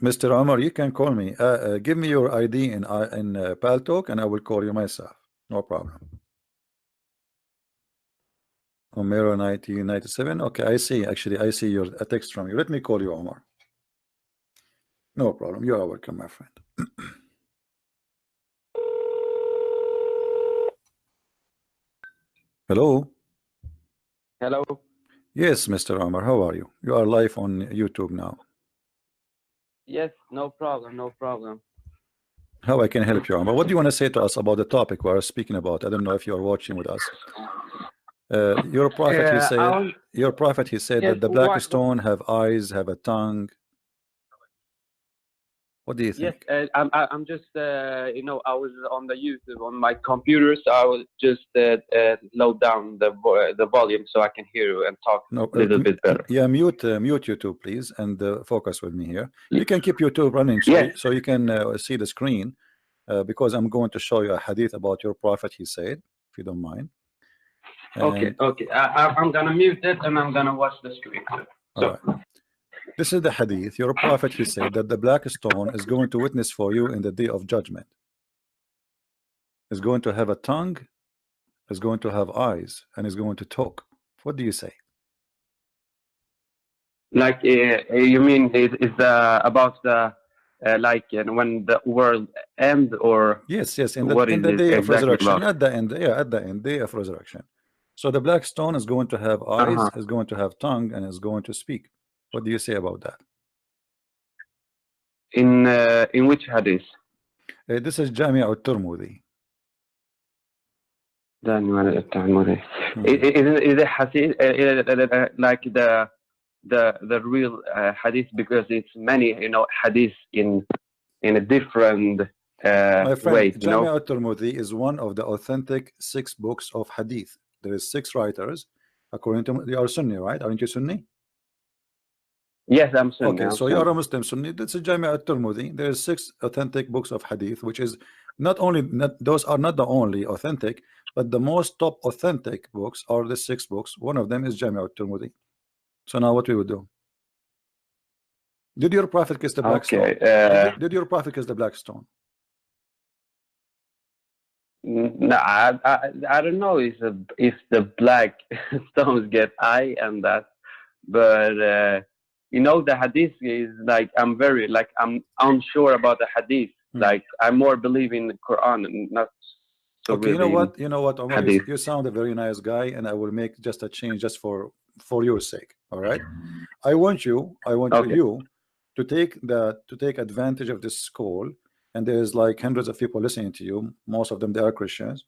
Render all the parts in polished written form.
Mr. Omar, you can call me. Give me your ID in Paltalk, and I will call you myself. No problem. Omero 1997. Okay, I see. Actually, I see your a text from you. Let me call you, Omar. No problem. You are welcome, my friend. Hello. Hello. Yes, Mr. Omar. How are you? You are live on YouTube now. Yes, no problem, no problem. How I can help you, Omar? What do you want to say to us about the topic we are speaking about? I don't know if you are watching with us. Your prophet, he said. Your prophet, he said yes, that the black stone have eyes, have a tongue. What do you think? Yes, I'm just you know, I was on the YouTube on my computer, so I will just load down the volume so I can hear you and talk a little bit better. Yeah, mute YouTube, please, and focus with me here. You can keep YouTube running, so you can see the screen, because I'm going to show you a hadith about your prophet. He said, if you don't mind. And okay. I'm gonna mute it and I'm gonna watch the screen. All right. This is the hadith. Your prophet, he said that the black stone is going to witness for you in the day of judgment. Is going to have a tongue, is going to have eyes, and is going to talk. What do you say? Like you mean is about the like when the world end, or yes, in the day of resurrection, at the end, at the end, day of resurrection. So the black stone is going to have eyes, is going to have tongue, and is going to speak. What do you say about that? In which hadith? This is Jami' al-Tirmidhi. Jami' al-Tirmidhi. Is it hadith like the real hadith, because it's many, you know, hadith in a different my friend, way. Jami' al-Tirmidhi is one of the authentic 6 books of hadith. There is 6 writers. According to they are Sunni, right? Aren't you Sunni? Yes, I'm Sunni. Okay, so you are a Muslim Sunni. That's a Jami' al-Tirmidhi. There is 6 authentic books of hadith, which is not those are not the only authentic, but the most top authentic books are the 6 books. One of them is Jami' al-Tirmidhi. So now what we would do? Did your prophet kiss the black stone? Did your prophet kiss the black stone? No, I don't know if the black stones get eye and that, but you know, the hadith is like, I'm unsure about the hadith. Like, I more believe in the Quran and not so okay, really you know what, Omar, you sound a very nice guy, and I will make just a change just for your sake. All right, I want you to take advantage of this call, and there's like hundreds of people listening to you. Most of them, they are Christians.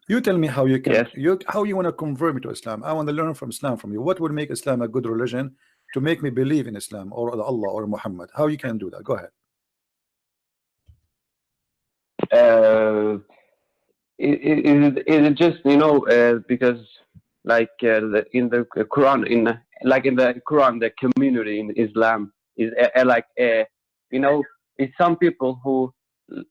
You tell me how you can how you want to convert me to Islam. I want to learn from Islam from you. What would make Islam a good religion to make me believe in Islam or Allah or Muhammad? How you can do that? Go ahead. It just, you know, because like in the Quran, in the Quran, the community in Islam is you know, it's some people who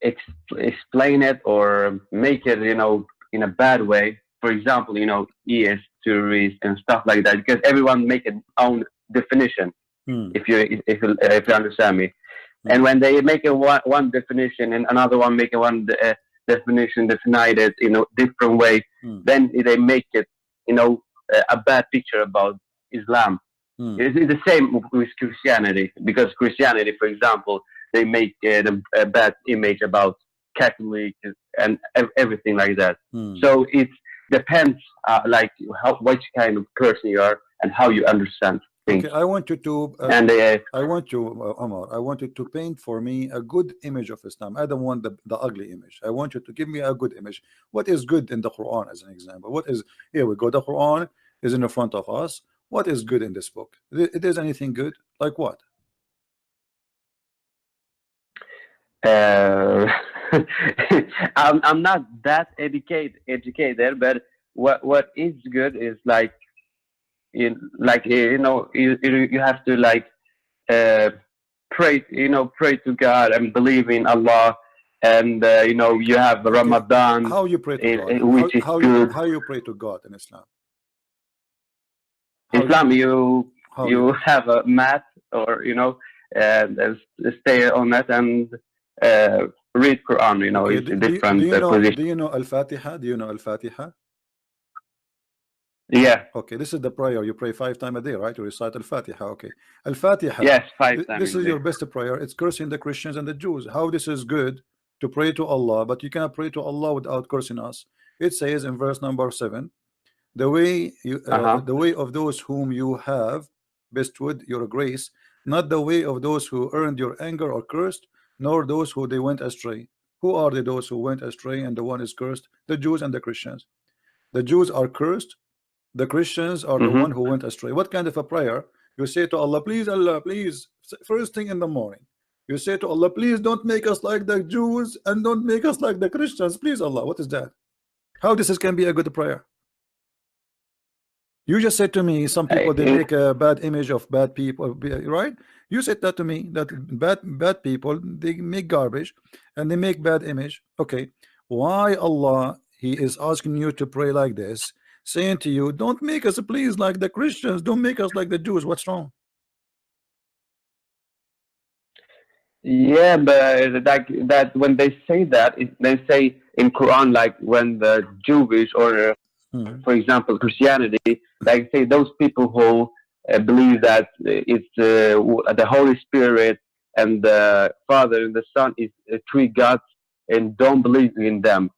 explain it or make it, you know, in a bad way. For example, you know, ES theories and stuff like that, because everyone make its own definition. If you understand me. And when they make a one definition and another one make a one definition, define it in a different way, then they make it, you know, a bad picture about Islam. It's the same with Christianity, because Christianity, for example, they make a bad image about Catholic and everything like that. So it depends, like which kind of person you are and how you understand things. Okay, I want you to Omar, I want you to paint for me a good image of Islam. I don't want the ugly image. I want you to give me a good image. What is good in the Quran, as an example? What is, here we go, the Quran is in the front of us. What is good in this book? Is anything good? Like what? I'm not that educated, but what is good is like, you know, you have to like pray to God and believe in Allah, and you know, you have Ramadan. How you pray to God? Which is good. How you pray to God in Islam? You have a mat, or you know, stay on it and read Quran. You know, Okay, it's a different do you know Al-Fatiha? Do you know Al-Fatiha? Yeah. Okay, this is the prayer you pray 5 times a day, right? You recite Al-Fatiha. Okay, Al-Fatiha. Yes, 5 times. This is your best prayer. It's cursing the Christians and the Jews. How this is good to pray to Allah, but you cannot pray to Allah without cursing us. It says in verse number 7, the way the way of those whom you have bestowed your grace, not the way of those who earned your anger or cursed, nor those who they went astray. Who are those who went astray and the one is cursed? The Jews and the Christians. The Jews are cursed. The Christians are the one who went astray. What kind of a prayer? You say to Allah, please, Allah, please, first thing in the morning. You say to Allah, please don't make us like the Jews and don't make us like the Christians. Please, Allah. What is that? How this can be a good prayer? You just said to me, some people they make a bad image of bad people, right? You said that to me, that bad people they make garbage and they make bad image. Okay, why Allah He is asking you to pray like this, saying to you, don't make us please like the Christians, don't make us like the Jews? What's wrong? Yeah, but like that when they say that, they say in Quran, like when the Jewish or for example Christianity, like say those people who believe that it's the Holy Spirit and the Father and the Son is three gods and don't believe in them,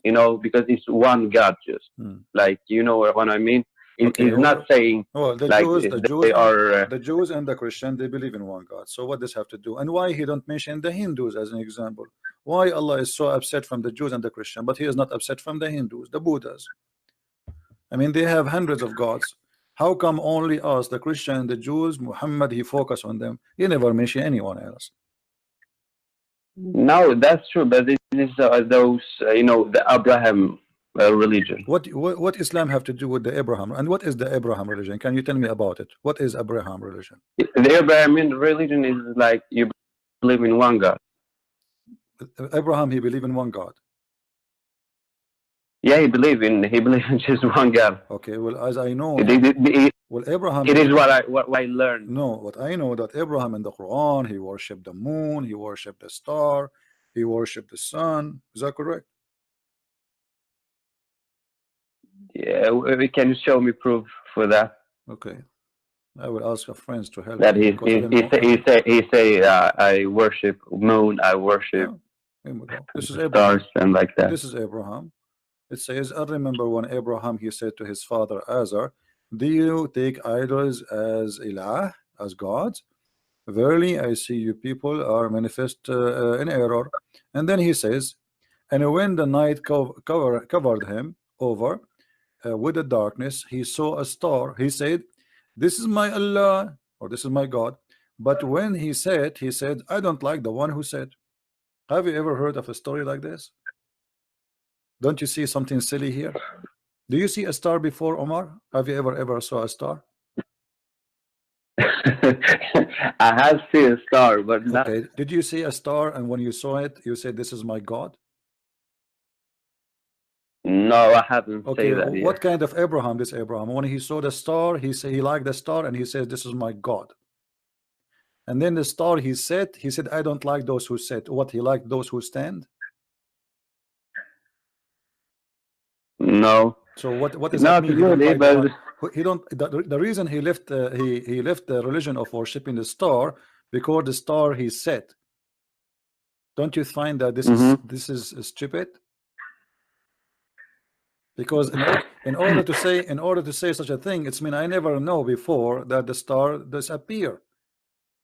you know, because it's one God, just like, you know what I mean. Okay, it's not saying the like Jews, the Jews and the Christian, they believe in one God. So what does have to do? And why he don't mention the Hindus as an example? Why Allah is so upset from the Jews and the Christian, but he is not upset from the Hindus, the Buddhas? I mean, they have hundreds of gods. How come only us, the Christian, the Jews, Muhammad, he focus on them? He never mention anyone else. No, that's true, but this is those you know, the Abraham religion. What Islam have to do with the Abraham, and what is the Abraham religion? Can you tell me about it? What is Abraham religion? The Abrahamian religion is like you believe in one God. Abraham, he believe in one God. Yeah, he believe in just one God. Okay, well, as I know, well, Abraham. It is what I learned. No, what I know that Abraham in the Quran, he worshipped the moon, he worshipped the star, he worshipped the sun. Is that correct? Yeah, can you show me proof for that? Okay, I will ask our friends to help. That he say I worship moon, I worship this is Abraham. stars and like that. This is Abraham. It says, I remember when Abraham he said to his father Azar, do you take idols as ilah, as gods? Verily I see you people are manifest in error. And then he says, and when the night covered him over with the darkness, he saw a star. He said, this is my Allah, or this is my God. But when he said, I don't like the one who said. Have you ever heard of a story like this? Don't you see something silly here? Do you see a star before, Omar? Have you ever saw a star? I have seen a star, but not. Okay. Did you see a star and when you saw it, you said, this is my God? No, I haven't okay, said that yet. What kind of Abraham? This Abraham, when he saw the star, he said he liked the star and he said, this is my God. And then the star, he said, I don't like those who sit. What, he liked those who stand? No. So what is not that mean? really, but he don't. The reason he left he left the religion of worshiping the star because the star he said. Don't you find that this is stupid? Because in order to say such a thing, it's mean I never know before that the star disappear.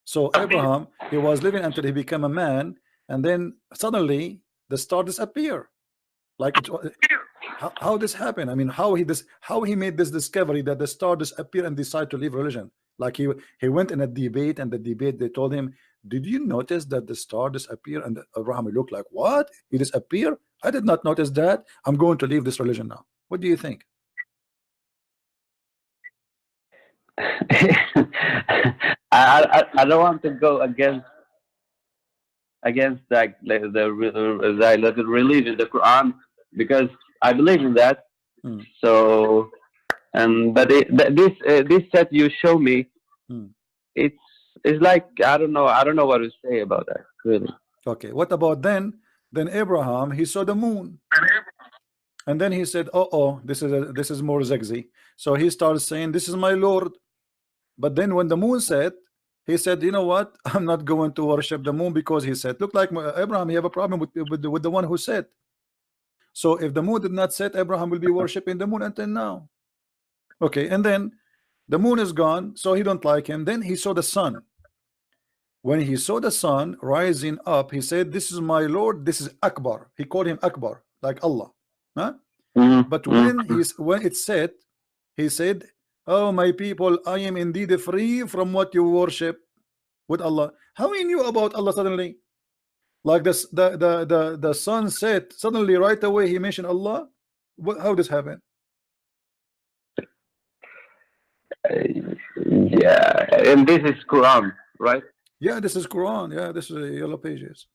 So Abraham, he was living until he became a man, and then suddenly the star disappear. Like how this happened? I mean, how he made this discovery that the star disappear and decide to leave religion? Like he went in a debate, and the debate they told him, did you notice that the star disappear? And Abraham looked like, what? He disappear? I did not notice that. I'm going to leave this religion now. What do you think? I don't want to go against like the religion, the Quran, because I believe in that. So, but this set you show me, it's It's like I don't know what to say about that really. Okay, what about then? Then Abraham, he saw the moon, and then he said, "Oh, this is more sexy." So he started saying, "This is my Lord." But then when the moon set, he said, "You know what? I'm not going to worship the moon because he said, look like Abraham, you have a problem with the one who said." So if the moon did not set, Abraham will be worshiping the moon until now. Okay, and then the moon is gone, so he don't like him. Then he saw the sun. When he saw the sun rising up, he said, "This is my Lord, this is Akbar." He called him Akbar, like Allah. Huh? But when it set, he said, "Oh my people, I am indeed free from what you worship with Allah." How he knew about Allah suddenly? Like this, the sun set suddenly right away he mentioned Allah. How this happen? Yeah, and this is Quran, right? Yeah, this is Quran. Yeah, this is the yellow pages.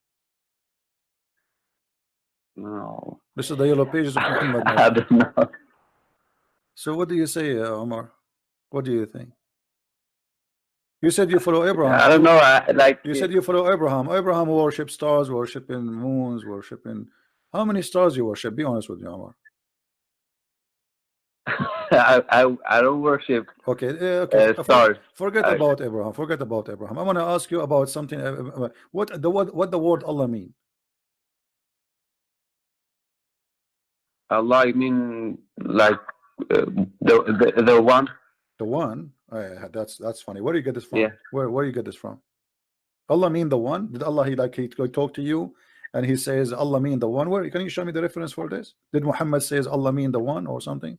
No, This is the yellow pages of Muhammad. I don't know. So what do you say, Omar? What do you think? You said you follow Abraham. I don't know. You said you follow Abraham. Abraham worship stars, worshiping moons, worshiping. How many stars you worship? Be honest with me, Omar. I don't worship. Okay, okay. Stars. Forget about Abraham. Forget about Abraham. I want to ask you about something. What the word Allah mean? Allah, I mean like the one. The one. That's funny. Where do you get this from? Yeah. Where you get this from? Allah mean the one? Did Allah he talk to you and he says Allah mean the one? Where can you show me the reference for this? Did Muhammad says Allah mean the one or something?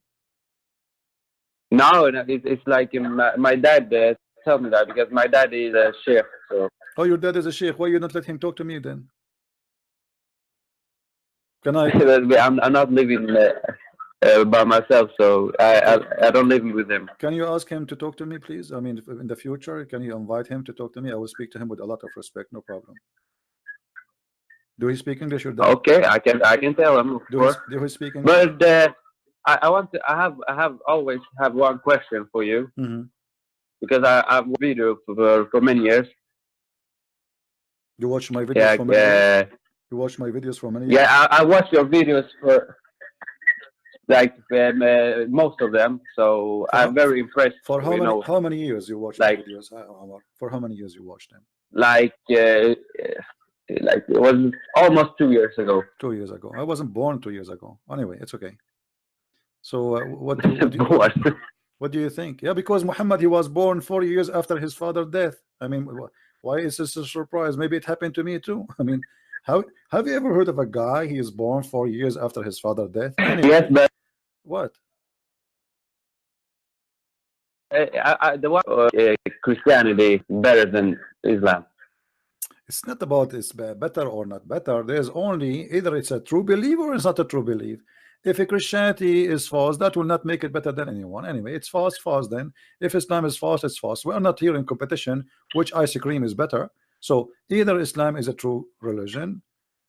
No, it's like my dad told me that because my dad is a sheikh. So. Oh, your dad is a sheikh. Why you not let him talk to me then? Can I? I'm not living by myself, so I don't live with him. Can you ask him to talk to me, please? I mean, in the future, can you invite him to talk to me? I will speak to him with a lot of respect, no problem. Do he speak English or that? Okay, I can tell him. Do he speak English? But I always have one question for you, because I've watched video for many years. You watch my videos for many years? You watch my videos for many years? Yeah, I watch your videos for like most of them, so I'm very impressed. For how many years you watch my videos, Omar? For how many years you watched them? Like it was almost 2 years ago. 2 years ago. I wasn't born 2 years ago. Anyway, it's okay. So what do you think? Yeah, because Muhammad, he was born 4 years after his father's death. I mean, why is this a surprise? Maybe it happened to me too. I mean, have you ever heard of a guy he is born 4 years after his father's death? Anyway, yes, but what? The one Christianity better than Islam. It's not about it's better or not better. There's only either it's a true belief or it's not a true belief. If a Christianity is false, that will not make it better than anyone. Anyway, it's false then. If Islam is false, it's false. We are not here in competition which ice cream is better. So either Islam is a true religion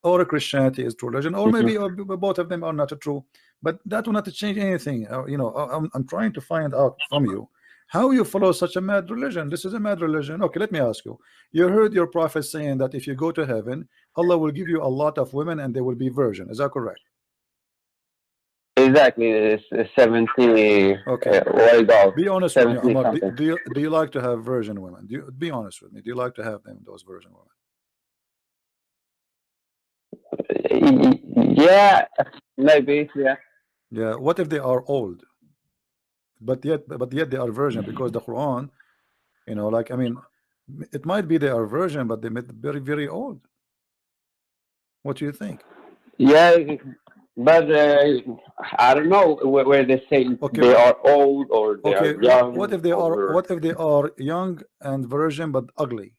or Christianity is true religion, or maybe both of them are not true. But that will not change anything. You know, I'm trying to find out from you how you follow such a mad religion. This is a mad religion. Okay, let me ask you. You heard your prophet saying that if you go to heaven, Allah will give you a lot of women and they will be virgin. Is that correct? Exactly. It's 70. Okay. Be honest with me, Omar. Do you like to have virgin women? Be honest with me. Do you like to have those virgin women? Yeah, maybe. Yeah. Yeah. What if they are old? But yet they are virgin, because the Quran, you know, like, I mean, it might be they are virgin, but they may be very, very old. What do you think? Yeah, but I don't know where they say they are old or they are young. What if they are? What if they are young and virgin but ugly?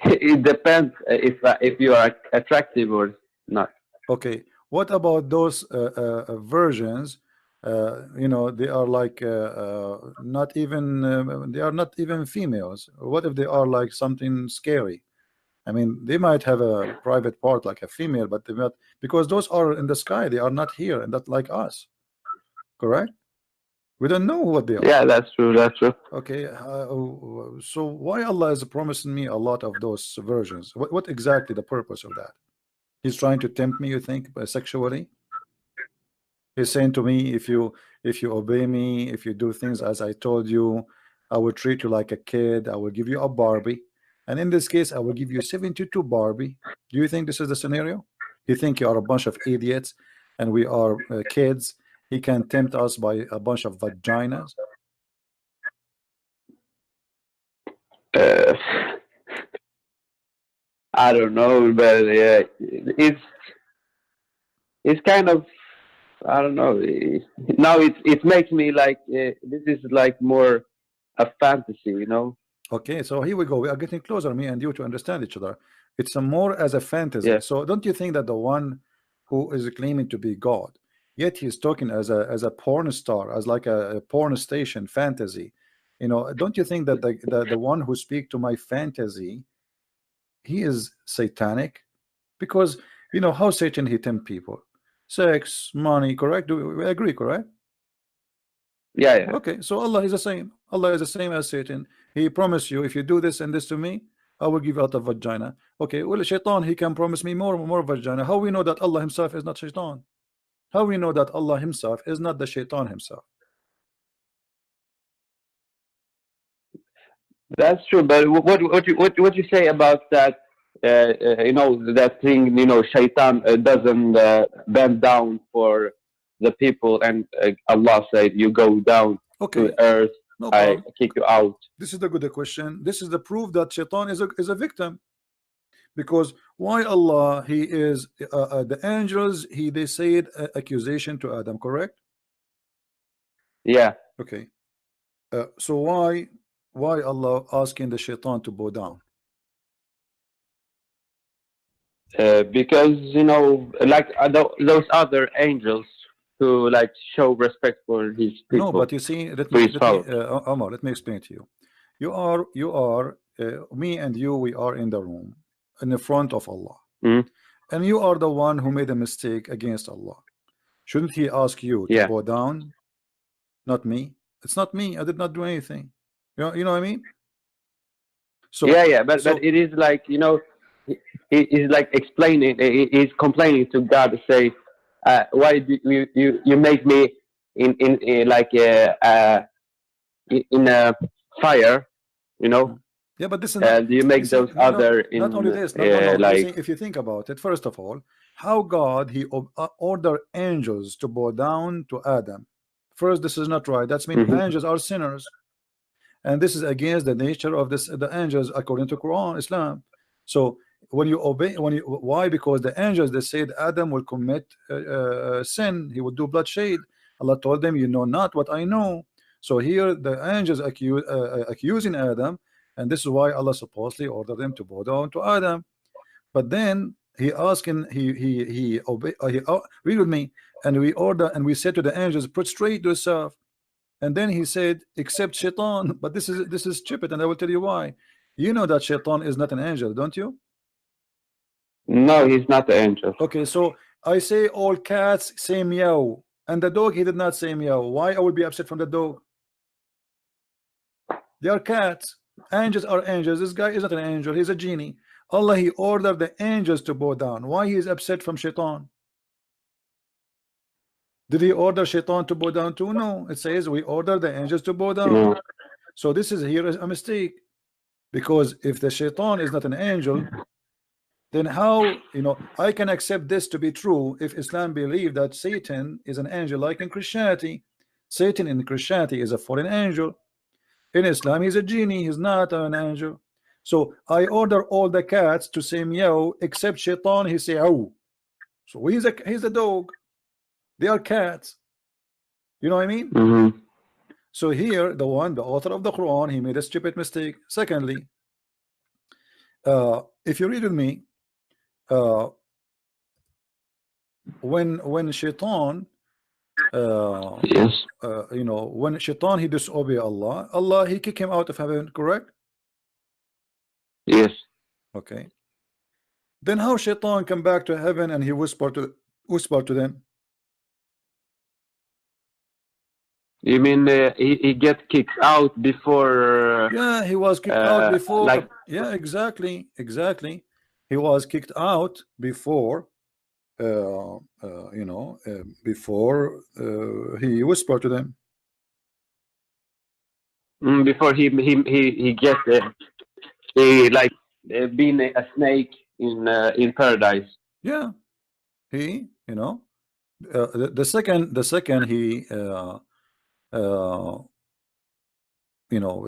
It depends if you are attractive or not. Okay. What about those virgins? You know, they are like not even they are not even females. What if they are like something scary? I mean, they might have a private part like a female, but they not, because those are in the sky. They are not here, and that like us. Correct? We don't know what they are. Yeah, that's true. That's true. Okay, so why Allah is promising me a lot of those versions? What exactly the purpose of that? He's trying to tempt me, you think, sexually? He's saying to me, if you obey me, if you do things as I told you, I will treat you like a kid. I will give you a Barbie, and in this case, I will give you 72 Barbie. Do you think this is the scenario? You think you are a bunch of idiots, and we are kids? He can tempt us by a bunch of vaginas. Uh, I don't know, but it's kind of, I don't know. Now it makes me like this is like more a fantasy, you know? Okay, so here we go. We are getting closer, me and you, to understand each other. It's a more as a fantasy. Yeah. So don't you think that the one who is claiming to be God, yet he's talking as a porn star, as like a porn station fantasy? Don't you think that the one who speak to my fantasy, he is satanic? Because how Satan he tempt people, sex, money, correct? Do we agree, correct? Yeah, yeah. Okay, so Allah is the same. Allah is the same as Satan. He promised you, if you do this and this to me, I will give you out of vagina. Okay, well, Shaitan, he can promise me more vagina. How we know that Allah himself is not Shaitan? How we know that Allah himself is not the Shaitan himself? That's true. But what you say about that? That thing. Shaitan doesn't bend down for the people, and Allah said, "You go down Okay, to earth. no I problem. kick you out." This is the good question. This is the proof that Shaitan is a victim. Because why Allah, he is the angels, they said accusation to Adam, correct? Yeah. Okay, so why Allah asking the Shaitan to bow down? Because like those other angels who like show respect for his No, people, but you see, for his followers. Omar, let me explain to you. Me and you, we are in the room in the front of Allah, Mhm. and you are the one who made a mistake against Allah. Shouldn't he ask you to Yeah. bow down? Not me. It's not me. I did not do anything. You know what I mean? So, Yeah, but it is like he's like explaining. He's complaining to God to say, "Why do you make me in like in a fire, you know? yeah, but this is not. And you You make see, those other not only in this. No. You see, like if you think about it, first of all, how God he ordered angels to bow down to Adam. First, this is not right. That's mean Mhm. angels are sinners, and this is against the nature of the angels according to Quran, Islam. So when you obey, why? Because the angels, they said Adam will commit sin, he will do bloodshed. Allah told them, you know not what I know. So here the angels accusing Adam, and this is why Allah supposedly ordered them to bow down to Adam. But then he asking, he obey, read with me, and we order, and we said to the angels, prostrate yourself. And then he said, except Shaitan. But this is stupid, and I will tell you why. You know that Shaitan is not an angel, don't you? No, he's not the angel. Okay, so I say all cats say meow, and the dog, he did not say meow. Why I will be upset from the dog? They are cats. Angels are angels. This guy is not an angel, he's a genie. Allah, he ordered the angels to bow down. Why he is upset from Shaitan? Did he order Shaitan to bow down too? No, it says we order the angels to bow down. No. So this is here a mistake, because if the Shaitan is not an angel, then how I can accept this to be true if Islam believe that Satan is an angel, like in Christianity. Satan in Christianity is a fallen angel. In Islam, he's a genie, he's not an angel. So I order all the cats to say meow, except Shaitan, he say ow. So he's a dog. They are cats. You know what I mean? Mm-hmm. So here, the author of the Quran, he made a stupid mistake. Secondly, if you read with me, when Shaitan, Yes. when Shaitan he disobey Allah, he kick him out of heaven, correct? Yes. Okay. Then how Shaitan come back to heaven and he whisper to them? You mean he get kicked out before? Yeah, he was kicked out before. Like, yeah, exactly, exactly. He was kicked out before, before he whispered to them. before he gets he like being a snake in paradise. Yeah, he, the second he,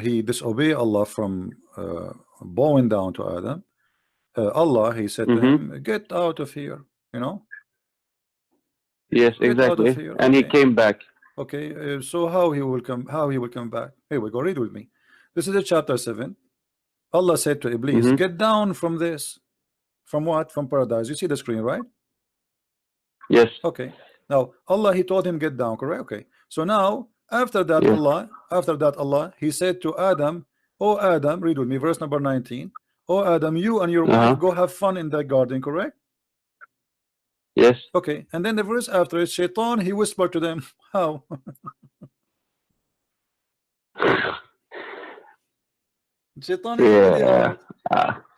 he disobeyed Allah from bowing down to Adam. Allah, he said to him, "Get out of here," Yes, Get out of exactly. here. And he Okay. came back. Okay, so how he will come? How he will come back? Here we go. Read with me. This is the chapter 7. Allah said to Iblis, "Get down from this." From what? From paradise. You see the screen, right? Yes. Okay. Now Allah, he told him get down. Correct. Okay. So now after that, Yes. Allah, he said to Adam, "Oh Adam, read with me, verse number 19. Oh Adam, you and your wife go have fun in the garden." Correct. Yes. Okay. And then the verse after it, Shaitan, he whispered to them, how? Shaitan is really hard.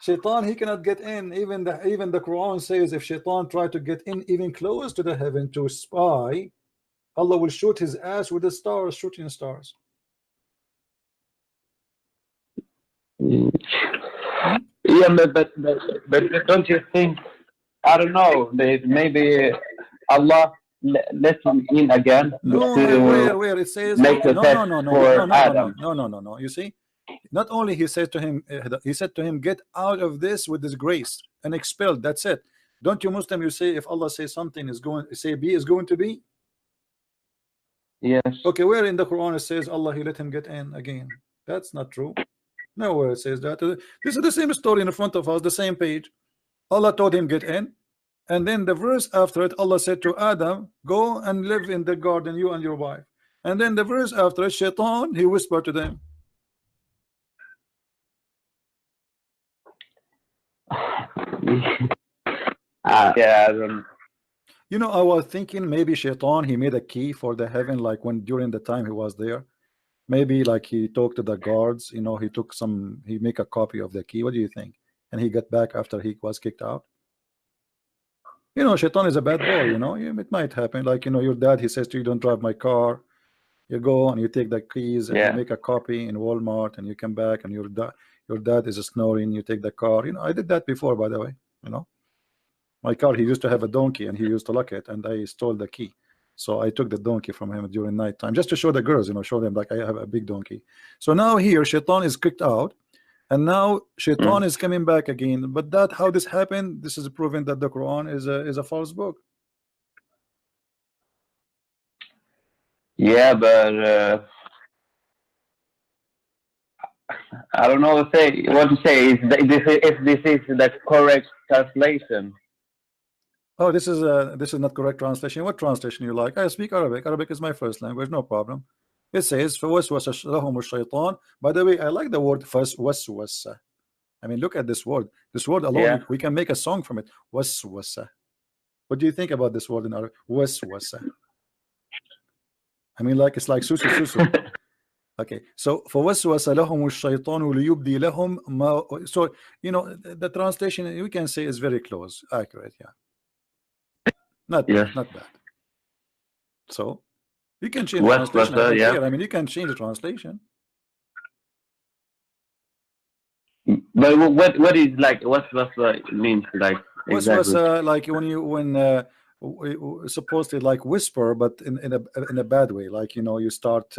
Shaitan, he cannot get in. Even the Quran says if Shaitan tried to get in even close to the heaven to spy, Allah will shoot his ass with the stars, shooting stars. Yeah, but don't you think? I don't know. Maybe Allah let him in again. No, where it says make a test for Adam. No. You see, not only he said to him, get out of this with this grace and expelled. That's it. Don't you Muslim? You say if Allah says something is going, say B is going to be. Yes. Okay, where in the Quran it says Allah he let him get in again? That's not true. Nowhere it says that. This is the same story in front of us, the same page. Allah told him get in, and then the verse after it, Allah said to Adam, go and live in the garden, you and your wife. And then the verse after it, Shaitan, he whispered to them. Yeah, I don't. You know, I was thinking maybe Shaitan, he made a key for the heaven, like when during the time he was there. Maybe like he talked to the guards, you know, he make a copy of the key. What do you think? And he got back after he was kicked out. You know, Shaitan is a bad boy, you know. It might happen. Like, you know, your dad, he says to you, don't drive my car. You go and you take the keys and you make a copy in Walmart, and you come back and your dad is snoring. You take the car. You know, I did that before, by the way. You know, my car, he used to have a donkey and he used to lock it, and I stole the key. So I took the donkey from him during night time just to show the girls, you know, show them like I have a big donkey. So now here, Shaitan is kicked out, and now Shaitan is coming back again. But that how this happened? This is proving that the Quran is a false book. Yeah, but I don't know what to say. If this is the correct translation. Oh, this is not correct translation. What translation you like? I speak Arabic. Arabic is my first language, no problem. It says فَوَسْوَسَ لَهُمُ الشَّيْطَانُ. By the way, I like the word وَسْوَسَ. I mean, look at this word. This word alone, we can make a song from it. وَسْوَسَ. What do you think about this word in Arabic? وَسْوَسَ. I mean, like it's like susu. Okay, so فَوَسْوَسَ لَهُمُ الشَّيْطَانُ لِيُبْدِي لَهُم مَا. So, you know, the translation we can say is very close, accurate, yeah. Not bad. So you can change the translation. I don't care. I mean, you can change the translation. But what is like waswasa means like exactly? Waswasa, like when supposed to like whisper, but in a bad way. Like, you know, you start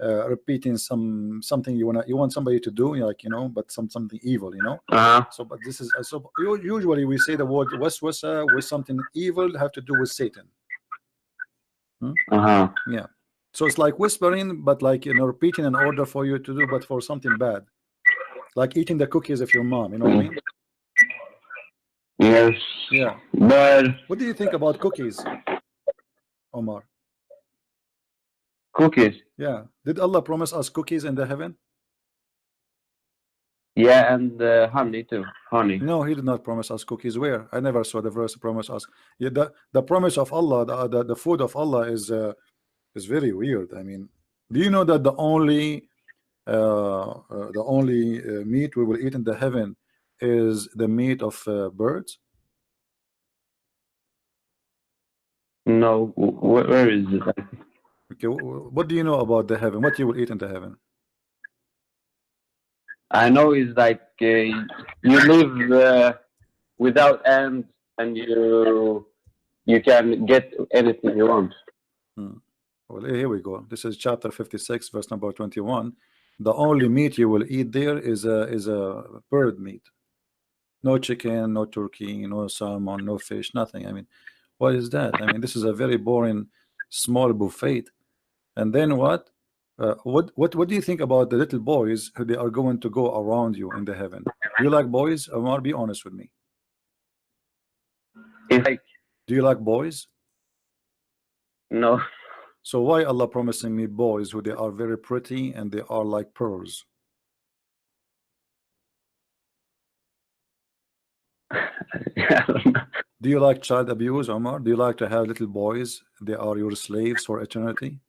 repeating something you want somebody to do, like, you know, but something evil, you know. So, but this is so usually we say the word waswasa with something evil have to do with Satan. Yeah. So it's like whispering, but like, you know, repeating an order for you to do, but for something bad, like eating the cookies of your mom. You know what I mean? Yes. Yeah. But what do you think about cookies, Omar? Cookies. Yeah. Did Allah promise us cookies in the heaven? Yeah, and honey too. Honey. No, he did not promise us cookies. Where? I never saw the verse promise us. Yeah, the promise of Allah, the food of Allah is It's very weird. I mean, do you know that the only meat we will eat in the heaven is the meat of birds? No, where is it? Okay, what do you know about the heaven? What you will eat in the heaven? I know it's like you live without end, and you can get anything you want. Well, here we go. This is chapter 56, verse number 21. The only meat you will eat there is a bird meat. No chicken, no turkey, no salmon, no fish, nothing. I mean, what is that? I mean, this is a very boring, small buffet. And then what? What do you think about the little boys who they are going to go around you in the heaven? Do you like boys, Omar? Be honest with me. It's like, do you like boys? No. So why Allah promising me boys who they are very pretty and they are like pearls? Do you like child abuse, Omar? Do you like to have little boys? They are your slaves for eternity?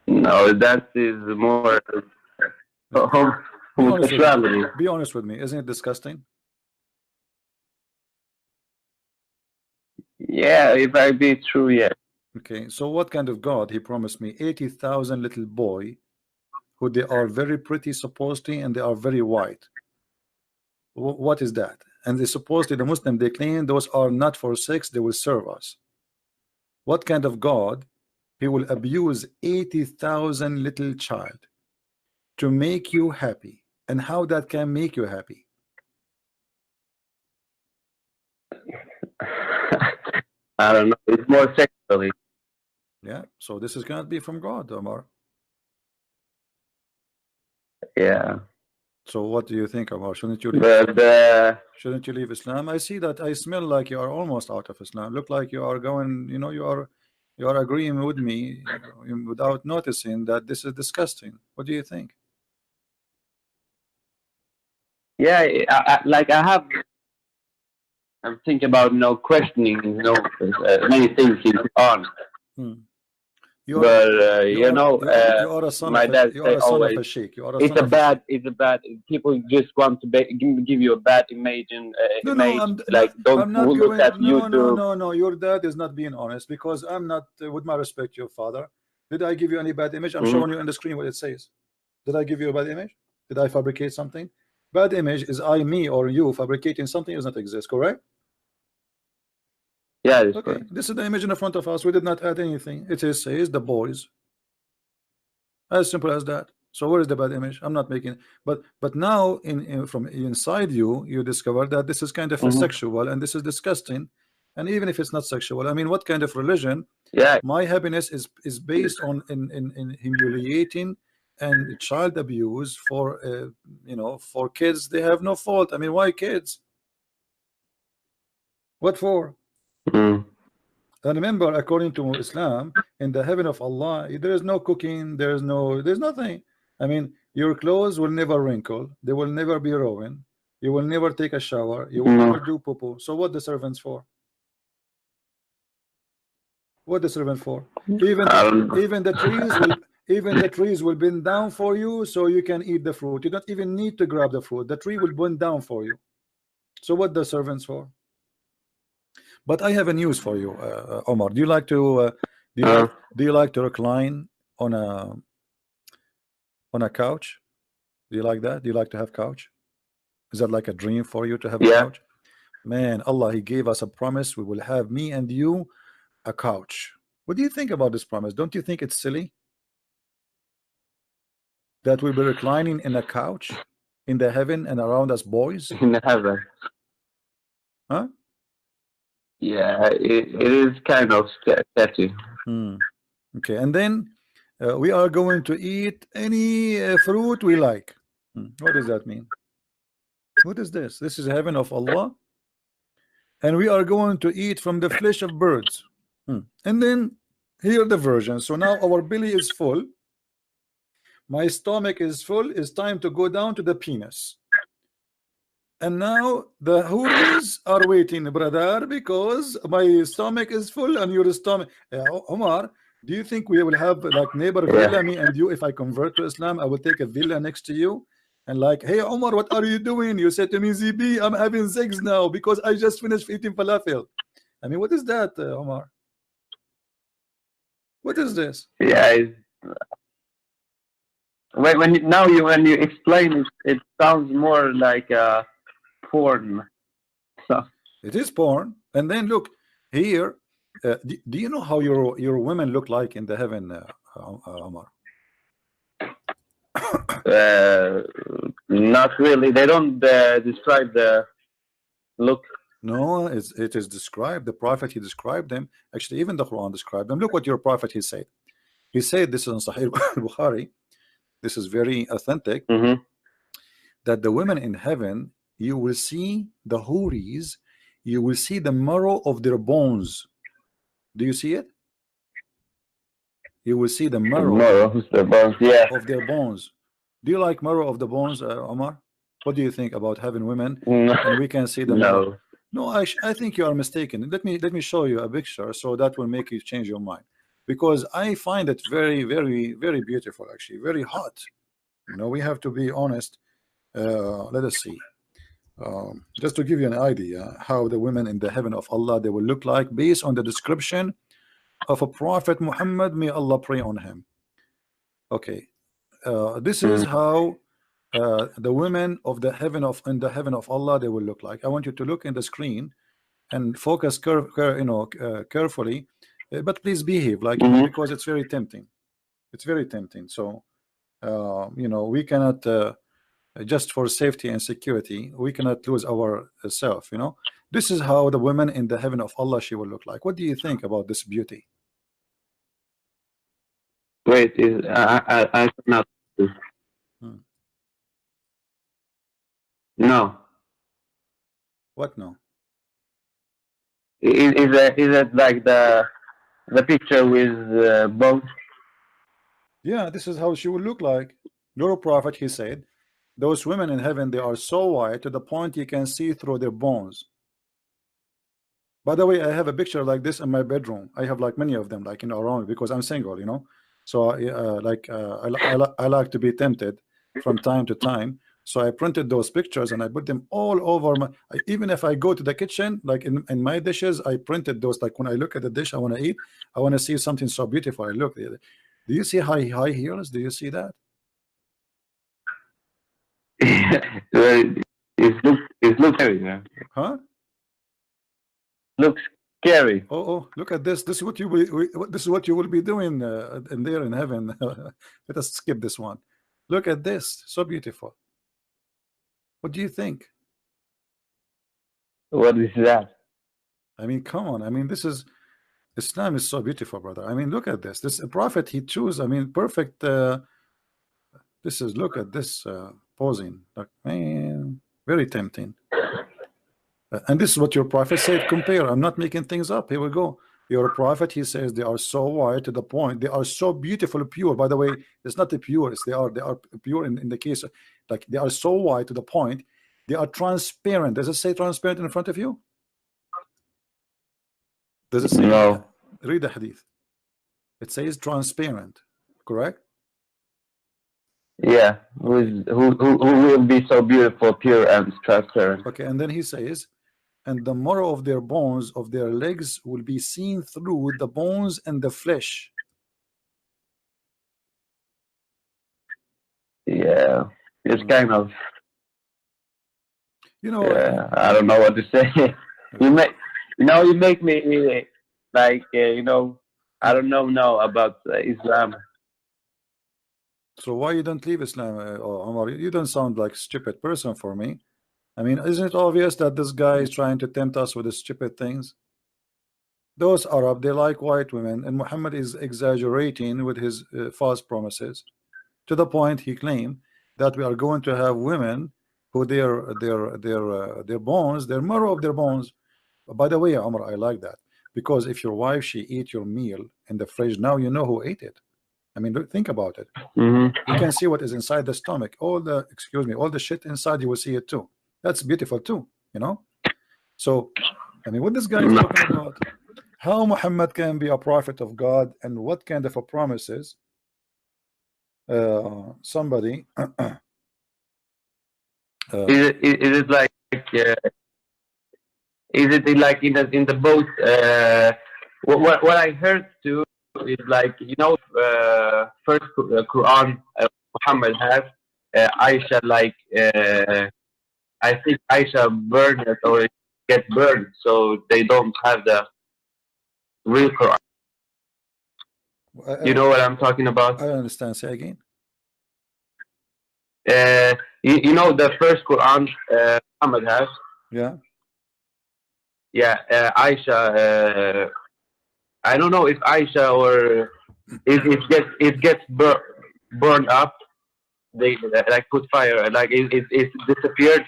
No, that is more homosexuality. Be honest with me. Isn't it disgusting? Yeah, if I be true, yeah. Okay, so what kind of God? He promised me 80,000 little boy who they are very pretty supposedly and they are very white. What is that? And they supposedly, the Muslim, they claim those are not for sex, they will serve us. What kind of God? He will abuse 80,000 little child to make you happy. And how that can make you happy? I don't know. It's more sexually. Yeah, so this is gonna be from God, Omar. Yeah. So what do you think, Omar? Shouldn't you leave Islam? I see that I smell like you are almost out of Islam. Look like you are going, you know, you are agreeing with me without noticing that this is disgusting. What do you think? Yeah, I'm thinking about, questioning, many things on. You are a son my dad say always, of a sheikh. It's a bad. People just want to give you a bad image and don't look at YouTube. No. Your dad is not being honest, because I'm not. With my respect, your father. Did I give you any bad image? I'm showing you on the screen what it says. Did I give you a bad image? Did I fabricate something? Bad image is me or you fabricating something does not exist. Correct? Yeah. Okay. Correct. This is the image in front of us. We did not add anything. It says the boys. As simple as that. So where is the bad image? I'm not making. But now from inside you discover that this is kind of sexual and this is disgusting. And even if it's not sexual, I mean, what kind of religion? Yeah. My happiness is based on in humiliating and child abuse for for kids. They have no fault. I mean, why kids? What for? And remember, according to Islam, in the heaven of Allah, there is no cooking, there's nothing. I mean, your clothes will never wrinkle, they will never be ruined, you will never take a shower, you will never do poo-poo. So what the servants for? What the servant for? Even the trees will bend down for you so you can eat the fruit. You don't even need to grab the fruit. The tree will bend down for you. So what the servants for? But I have a news for you, Omar. Do you like to do you like to recline on a couch? Do you like that? Do you like to have couch? Is that like a dream for you to have a couch? Man, Allah, He gave us a promise. We will have, me and you, a couch. What do you think about this promise? Don't you think it's silly that we'll be reclining in a couch in the heaven and around us boys? In the heaven. Huh? Yeah, it is kind of sketchy. Okay, and then we are going to eat any fruit we like. What does that mean? What is this? This is heaven of Allah, and we are going to eat from the flesh of birds. And then here the version. So now our belly is full, my stomach is full. It's time to go down to the penis. And now the houris are waiting, brother, because my stomach is full and your stomach. Omar, do you think we will have like neighbor villa, me and you? If I convert to Islam, I will take a villa next to you and like, hey Omar, what are you doing? You said to me, ZB, I'm having sex now because I just finished eating falafel. I mean, what is that, Omar? What is this? Yeah. When you explain it, it sounds more like porn. So it is porn. And then look here. Do you know how your women look like in the heaven, Omar? Not really. They don't describe the look. No, it is described. The prophet, he described them. Actually, even the Quran described them. Look what your prophet he said. He said, this is in Sahih Bukhari. This is very authentic. That the women in heaven, you will see the houris, you will see the marrow of their bones. Do you see it? You will see the marrow of the bones. Yeah. of their bones. Do you like marrow of the bones, Omar? What do you think about having women No. and we can see the marrow? No, I think you are mistaken. Let me show you a picture so that will make you change your mind, because I find it very, very, very beautiful, actually, very hot. You know, we have to be honest. Let us see. Just to give you an idea how the women in the heaven of Allah they will look like based on the description of a prophet Muhammad, may Allah pray on him. Okay, this is how the women of the heaven of in the heaven of Allah they will look like. I want you to look in the screen and focus carefully, but please behave like you know, because it's very tempting. It's very tempting. So you know, we cannot just for safety and security, we cannot lose our self. You know, this is how the women in the heaven of Allah she will look like. What do you think about this beauty? Wait, I cannot. No. What no? Is it like the picture with both? Yeah, this is how she will look like. Your prophet he said, those women in heaven they are so white to the point you can see through their bones. By the way, I have a picture like this in my bedroom. I have like many of them, like, you know, around me because I'm single, you know. So I like to be tempted from time to time. So I printed those pictures and I put them all over my. Even if I go to the kitchen, like in my dishes, I printed those. Like when I look at the dish I want to eat, I want to see something so beautiful. I look. Do you see high heels? Do you see that? It looks scary, man. Huh? Looks scary. Oh, look at this. This is what you will. This is what you will be doing in there in heaven. Let us skip this one. Look at this. So beautiful. What do you think? What is that? I mean, come on. I mean, this is Islam is so beautiful, brother. I mean, look at this. This prophet he chose. I mean, perfect. This is look at this posing. Like, man, very tempting. And this is what your prophet said. Compare. I'm not making things up. Here we go. Your prophet he says they are so white to the point. They are so beautiful, pure. By the way, it's not the pure. It's they are pure in the case. Like they are so white to the point. They are transparent. Does it say transparent in front of you? Does it say? No. Read the hadith. It says transparent. Correct? Yeah. Who will be so beautiful, pure, and transparent? Okay, and then he says, and the marrow of their bones of their legs will be seen through the bones and the flesh. Yeah, it's kind of. You know. Yeah, I don't know what to say. you make me like you know. I don't know now about Islam. So why you don't leave Islam, Omar? You don't sound like a stupid person for me. I mean, isn't it obvious that this guy is trying to tempt us with the stupid things? Those Arab, they like white women, and Muhammad is exaggerating with his false promises to the point he claimed that we are going to have women who their bones, their marrow of their bones. By the way, Omar, I like that because if your wife she eat your meal in the fridge, now you know who ate it. I mean, look, think about it. You can see what is inside the stomach. All the, excuse me, all the shit inside, you will see it too. That's beautiful too, you know. So I mean, what this guy is talking about, how Muhammad can be a prophet of God, and what kind of a promises somebody Is it like is it like in the boat? What I heard too is like, you know, first Quran Muhammad has, Aisha, like I think Aisha burned it or get burned, so they don't have the real Quran. You know what I'm talking about? I understand. Say again. You know the first Quran Muhammad has. Yeah. Yeah, Aisha. I don't know if Aisha or it gets burned up. They like put fire, like it disappeared.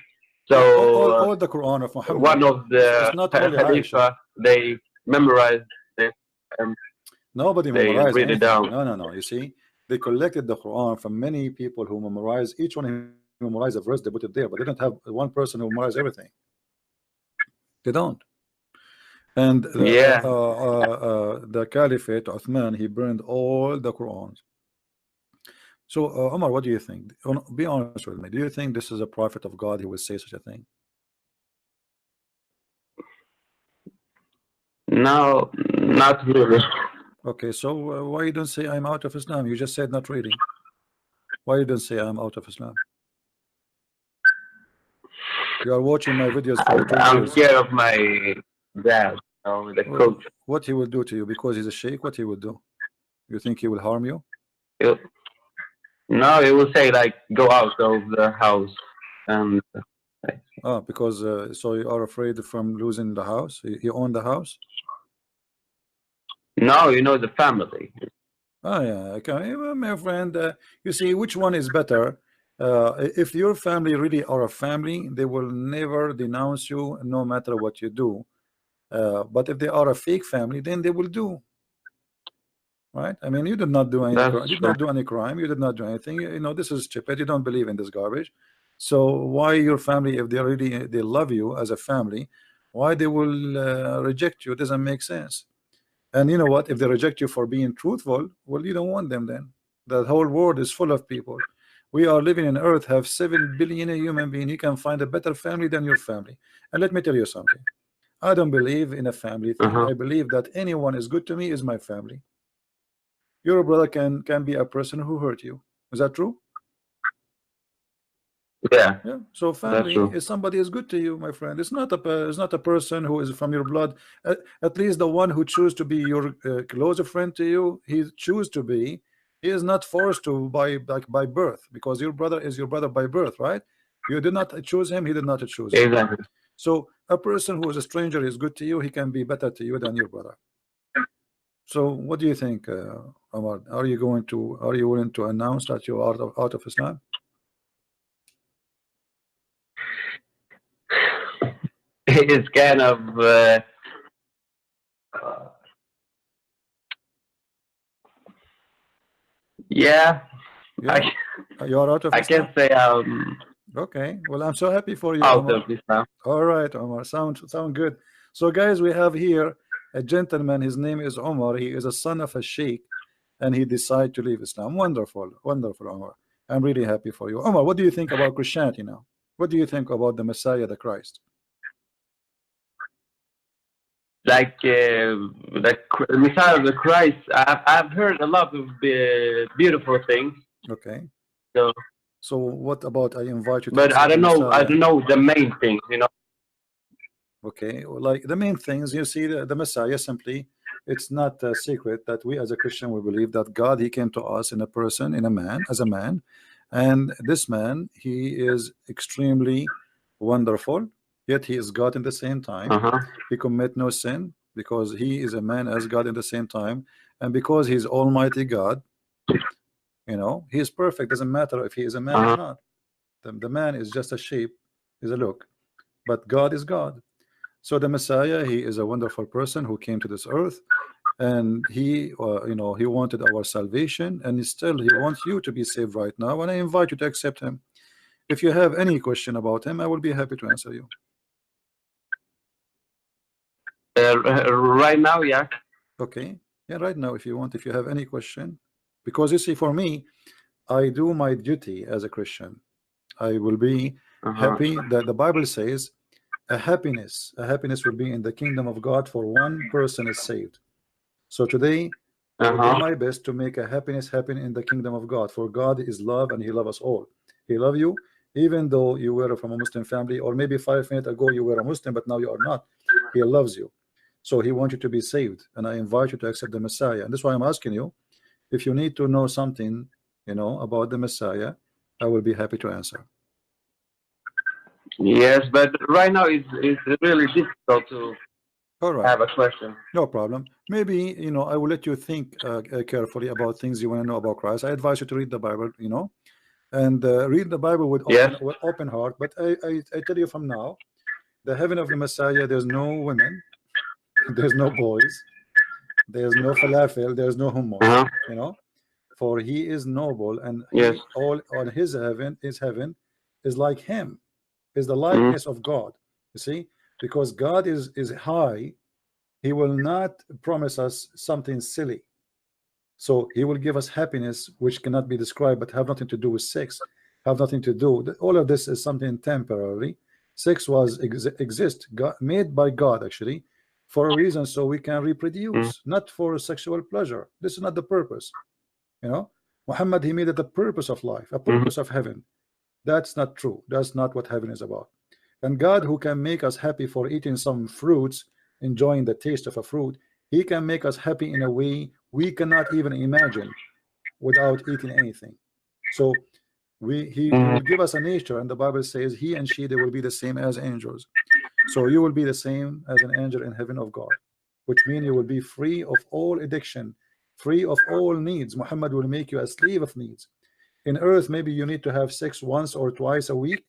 So all the Quran of Muhammad, one of the it's not only Aisha. Khalifa, they memorized it. Nobody they memorized read it anything. down. No. You see, they collected the Quran from many people who memorized. Each one who memorized a verse, they put it there, but they don't have one person who memorized everything. They don't. And the Caliphate, Uthman, he burned all the Qurans. So, Omar, what do you think? Be honest with me. Do you think this is a prophet of God who would say such a thing? No, not really. Okay, so why you don't say I'm out of Islam? You just said not really. Why you don't say I'm out of Islam? You are watching my videos for 2 years. I'm scared of my dad, the coach. What he will do to you because he's a sheikh? What he will do? You think he will harm you? No, he will say like go out of the house, and because so you are afraid from losing the house? He owned the house? No, you know the family. Oh yeah, okay, my friend. You see, which one is better? If your family really are a family, they will never denounce you, no matter what you do. But if they are a fake family, then they will do. Right? I mean, you did not do any crime. You did not do any crime. You did not do anything. You know, this is stupid. You don't believe in this garbage. So why your family, if they really they love you as a family, why they will reject you? It doesn't make sense. And you know what? If they reject you for being truthful, well, you don't want them then. The whole world is full of people. We are living in Earth, have 7 billion human beings. You can find a better family than your family. And let me tell you something. I don't believe in a family thing. I believe that anyone is good to me is my family. Your brother can be a person who hurt you. Is that true? Yeah. So family is somebody is good to you, my friend. It's not a person who is from your blood. At least the one who choose to be your closer friend to you, he choose to be. He is not forced to by birth, because your brother is your brother by birth, right? You did not choose him. He did not choose you. Exactly. So a person who is a stranger is good to you. He can be better to you than your brother. So what do you think, Omar? Are you willing to announce that you are out of Islam? It's kind of yeah. You are out of Islam? I can't say okay. Well, I'm so happy for you, out Omar. of Islam. All right, Omar. Sound good. So guys, we have here a gentleman. His name is Omar. He is a son of a sheikh, and he decided to leave Islam. Wonderful, Omar. I'm really happy for you, Omar. What do you think about Christianity now? What do you think about the Messiah, the Christ? Like the Messiah of the Christ, I've heard a lot of beautiful things. Okay. So what about I invite you to? But I don't know the main things, you know. Okay, well, like the main things, you see, the Messiah simply, it's not a secret that we as a Christian, we believe that God, he came to us in a person, in a man, as a man, and this man, he is extremely wonderful, yet he is God in the same time. He commit no sin because he is a man as God in the same time, and because he's Almighty God, you know, he is perfect. Doesn't matter if he is a man or not. The man is just a shape, is a look, but God is God. So the Messiah, he is a wonderful person who came to this earth, and he you know, he wanted our salvation, and still he wants you to be saved right now, and I invite you to accept him. If you have any question about him, I will be happy to answer you. Right now, yeah. Okay. Yeah, right now, if you want, if you have any question, because you see, for me, I do my duty as a Christian. I will be happy that the Bible says a happiness will be in the kingdom of God for one person is saved. So today I will do my best to make a happiness happen in the kingdom of God, for God is love and he loves us all. He loves you even though you were from a Muslim family, or maybe 5 minutes ago you were a Muslim but now you are not. He loves you, so he wants you to be saved, and I invite you to accept the Messiah. And that's why I'm asking you, if you need to know something, you know, about the Messiah, I will be happy to answer. Yes, but right now it's really difficult to have a question. No problem. Maybe, you know, I will let you think carefully about things you want to know about Christ. I advise you to read the Bible, you know, and read the Bible with open heart. But I tell you from now, the heaven of the Messiah, there's no women, there's no boys, there's no falafel, there's no hummus, you know, for he is noble, and he, all on his heaven is like him, is the likeness of God. You see, because God is high, he will not promise us something silly. So he will give us happiness which cannot be described, but have nothing to do with sex, have nothing to do. All of this is something temporary. Sex was made by God actually for a reason, so we can reproduce, not for sexual pleasure. This is not the purpose. You know, Muhammad, he made it the purpose of life, a purpose of heaven. That's not true. That's not what heaven is about. And God, who can make us happy for eating some fruits, enjoying the taste of a fruit, he can make us happy in a way we cannot even imagine without eating anything. So he will give us a nature, and the Bible says he and she, they will be the same as angels. So you will be the same as an angel in heaven of God, which means you will be free of all addiction, free of all needs. Muhammad will make you a slave of needs. In earth, maybe you need to have sex once or twice a week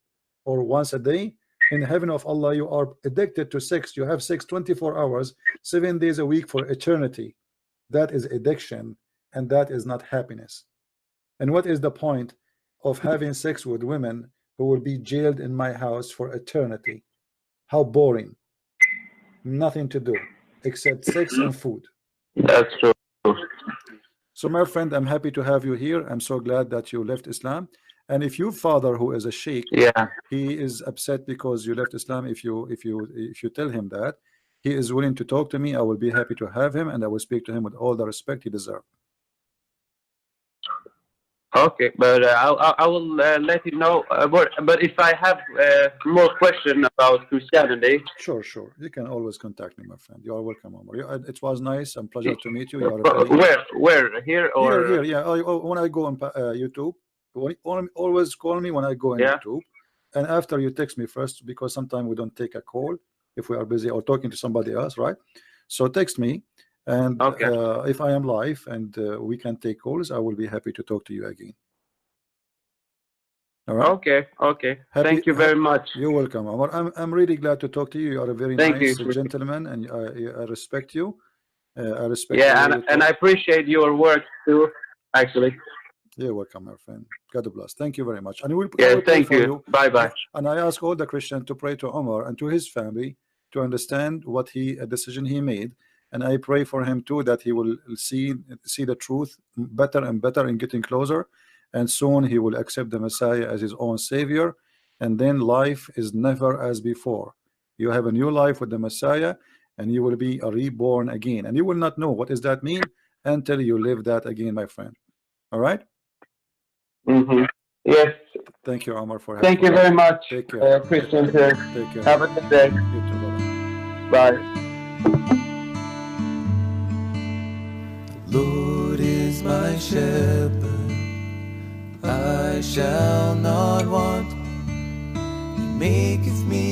or once a day. In heaven of Allah, you are addicted to sex. You have sex 24 hours, 7 days a week for eternity. That is addiction, and that is not happiness. And what is the point of having sex with women who will be jailed in my house for eternity? How boring. Nothing to do except sex and food. That's true. So my friend, I'm happy to have you here. I'm so glad that you left Islam. And if your father, who is a sheikh, he is upset because you left Islam, if you tell him that, he is willing to talk to me, I will be happy to have him, and I will speak to him with all the respect he deserves. Okay, but I will let you know. But if I have more question about Christianity, sure, you can always contact me, my friend. You are welcome, Omar. It was nice and pleasure to meet you. You are where here or here? Yeah. When I go on YouTube, always call me when I go on YouTube, and after you text me first, because sometimes we don't take a call if we are busy or talking to somebody else, right? So text me. And if I am live and we can take calls, I will be happy to talk to you again. All right. Okay. Thank you very much. You're welcome, Omar. I'm really glad to talk to you. You are a very nice gentleman, and I respect you. I respect. Yeah, and I appreciate your work too. Actually. You're welcome, my friend. God bless. Thank you very much. And we'll thank you. Bye. And I ask all the Christians to pray to Omar and to his family to understand what a decision he made. And I pray for him too, that he will see the truth better and better and getting closer, and soon he will accept the Messiah as his own savior, and then life is never as before. You have a new life with the Messiah, and you will be reborn again, and you will not know what does that mean until you live that again, my friend. All right? Yes. Thank you, Omar, for having me. Thank you very much. Take care. Christian. Take care. Have a good day. You too. Bye. Lord is my shepherd, I shall not want. He maketh me